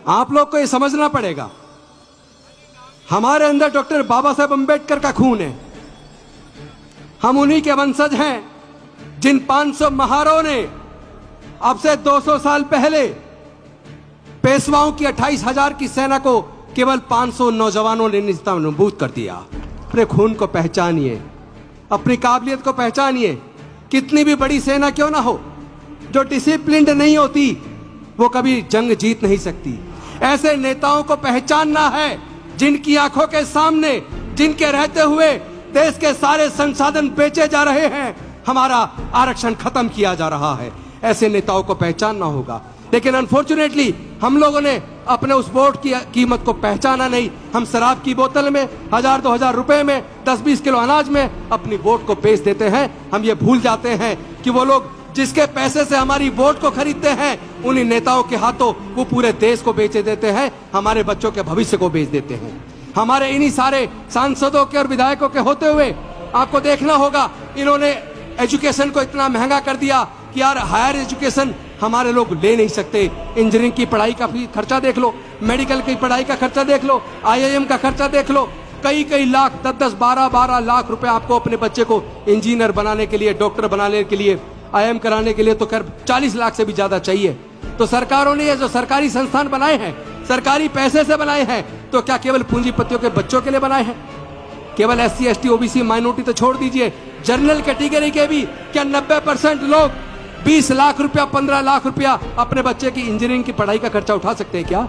आप लोग को ये समझना पड़ेगा, हमारे अंदर डॉक्टर बाबा साहेब अंबेडकर का खून है। हम उन्हीं के वंशज हैं जिन 500 महारों ने अब से 200 साल पहले पेशवाओं की 28,000 की सेना को केवल 500 नौजवानों ने निस्तानाबूद कर दिया। अपने खून को पहचानिए, अपनी काबिलियत को पहचानिए। कितनी भी बड़ी सेना क्यों ना हो, जो डिसिप्लिन्ड नहीं होती वो कभी जंग जीत नहीं सकती। ऐसे नेताओं को पहचानना है जिनकी आंखों के सामने, जिनके रहते हुए देश के सारे संसाधन बेचे जा रहे हैं, हमारा आरक्षण खत्म किया जा रहा है। ऐसे नेताओं को पहचानना होगा। लेकिन अनफॉर्चुनेटली हम लोगों ने अपने उस वोट की कीमत को पहचाना नहीं। हम शराब की बोतल में 1,000-2,000 रुपए में 10-20 किलो अनाज में अपनी वोट को बेच देते हैं। हम ये भूल जाते हैं कि वो लोग जिसके पैसे से हमारी वोट को खरीदते हैं, उन्हीं नेताओं के हाथों वो पूरे देश को बेच देते हैं, हमारे बच्चों के भविष्य को बेच देते हैं। हमारे इन्हीं सारे सांसदों के और विधायकों के होते हुए आपको देखना होगा, इन्होंने एजुकेशन को इतना महंगा कर दिया कि यार हायर एजुकेशन हमारे लोग ले नहीं सकते। इंजीनियरिंग की पढ़ाई का खर्चा देख लो, मेडिकल की पढ़ाई का खर्चा देख लो, IIM का खर्चा देख लो। कई लाख, 10-10, 12-12 लाख रुपए आपको अपने बच्चे को इंजीनियर बनाने के लिए, डॉक्टर बनाने के लिए, IIM कराने के लिए तो खैर 40 लाख से भी ज्यादा चाहिए। तो सरकारों ने ये जो सरकारी संस्थान बनाए हैं, सरकारी पैसे से बनाए हैं, तो क्या केवल पूंजीपतियों के बच्चों के लिए बनाए हैं? केवल SC, ST, OBC, माइनॉरिटी तो छोड़ दीजिए, जनरल कैटेगरी के भी क्या 90% लोग 20 लाख रुपया, 15 लाख रुपया अपने बच्चे की इंजीनियरिंग की पढ़ाई का खर्चा उठा सकते हैं क्या?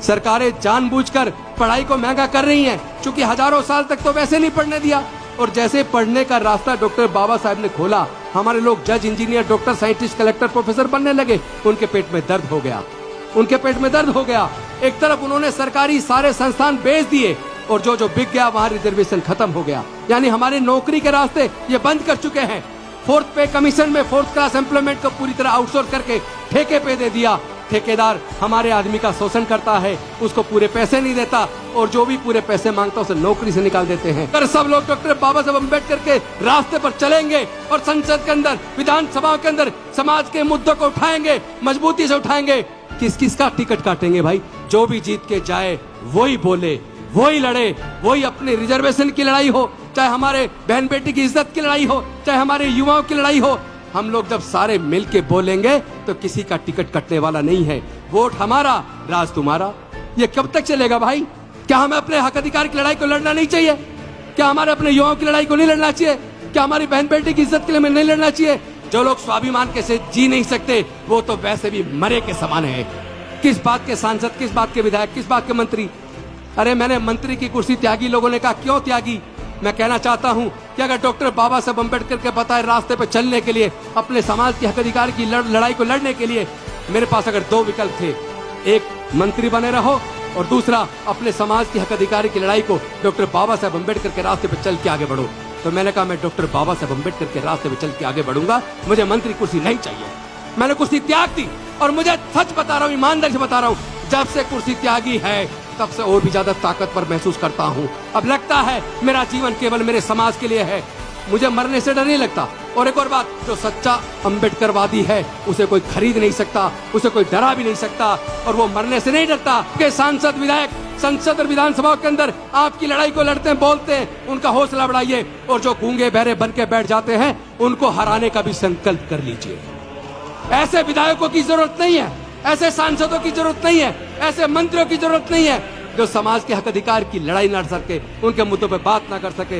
सरकारें जानबूझकर पढ़ाई को महंगा कर रही हैं, क्योंकि हजारों साल तक तो वैसे नहीं पढ़ने दिया। और जैसे पढ़ने का रास्ता डॉक्टर बाबा साहब ने खोला, हमारे लोग जज, engineer, doctor, scientist, collector, professor बनने लगे। उनके पेट में दर्द हो गया, उनके पेट में दर्द हो गया। एक तरफ उन्होंने सरकारी सारे संस्थान बेच दिए और जो बिक गया वहां रिजर्वेशन खत्म हो गया। यानी हमारे नौकरी के रास्ते ये बंद कर चुके हैं। 4th पे कमीशन में 4th क्लास एम्प्लॉयमेंट को पूरी तरह आउटसोर्स करके ठेके पे दे दिया। ठेकेदार हमारे आदमी का शोषण करता है, उसको पूरे पैसे नहीं देता और जो भी पूरे पैसे मांगता है उसे नौकरी से निकाल देते हैं। अगर सब लोग डॉक्टर बाबा साहब अम्बेडकर के रास्ते पर चलेंगे और संसद के अंदर, विधानसभा के अंदर समाज के मुद्दों को उठाएंगे, मजबूती से उठाएंगे, किस किस का टिकट काटेंगे भाई? जो भी जीत के जाए वही बोले, वही लड़े, वही अपने रिजर्वेशन की लड़ाई हो, चाहे हमारे बहन बेटी की इज्जत की लड़ाई हो, चाहे हमारे युवाओं की लड़ाई हो। हम लोग जब सारे मिलके बोलेंगे तो किसी का टिकट कटने वाला नहीं है। वोट हमारा, राज तुम्हारा। ये कब तक चलेगा भाई? क्या हमें अपने हक अधिकार की लड़ाई को लड़ना नहीं चाहिए? क्या हमारे अपने युवाओं की लड़ाई को नहीं लड़ना चाहिए? क्या हमारी बहन बेटी की इज्जत के लिए नहीं लड़ना चाहिए? जो लोग स्वाभिमान के से जी नहीं सकते वो तो वैसे भी मरे के समान है। किस बात के सांसद, किस बात के विधायक, किस बात के मंत्री? अरे मैंने मंत्री की कुर्सी त्यागी, लोगों ने कहा क्यों त्यागी? मैं कहना चाहता हूं कि अगर डॉक्टर बाबा साहब अम्बेडकर के बताए रास्ते पर चलने के लिए, अपने समाज के हक अधिकार की लड़ाई को लड़ने के लिए मेरे पास अगर 2 विकल्प थे, एक मंत्री बने रहो और दूसरा अपने समाज की हक अधिकार की लड़ाई को डॉक्टर बाबा साहब अम्बेडकर के रास्ते पर चल के आगे बढ़ो, तो मैंने कहा मैं डॉक्टर बाबा साहब अम्बेडकर के रास्ते पर चल के आगे बढ़ूंगा। मुझे मंत्री कुर्सी नहीं चाहिए। मैंने कुर्सी त्याग दी और मुझे सच बता रहा हूँ, ईमानदारी से बता रहा हूँ, जब से कुर्सी त्यागी है तब से और भी ज्यादा ताकतवर महसूस करता हूँ। अब लगता है मेरा जीवन केवल मेरे समाज के लिए है, मुझे मरने से डर नहीं लगता। और एक और बात, जो सच्चा अम्बेडकरवादी है उसे कोई खरीद नहीं सकता, उसे कोई डरा भी नहीं सकता और वो मरने से नहीं डरता। के सांसद, विधायक संसद और विधानसभा के अंदर आपकी लड़ाई को लड़ते हैं, बोलते हैं, उनका हौसला बढ़ाइए और जो गूंगे बहरे बन के बैठ जाते हैं उनको हराने का भी संकल्प कर लीजिए। ऐसे विधायकों की जरूरत नहीं है, ऐसे सांसदों की जरूरत नहीं है, ऐसे मंत्रियों की जरूरत नहीं है जो समाज के हक अधिकार की लड़ाई लड़ सके, उनके मुद्दों पर बात ना कर सके।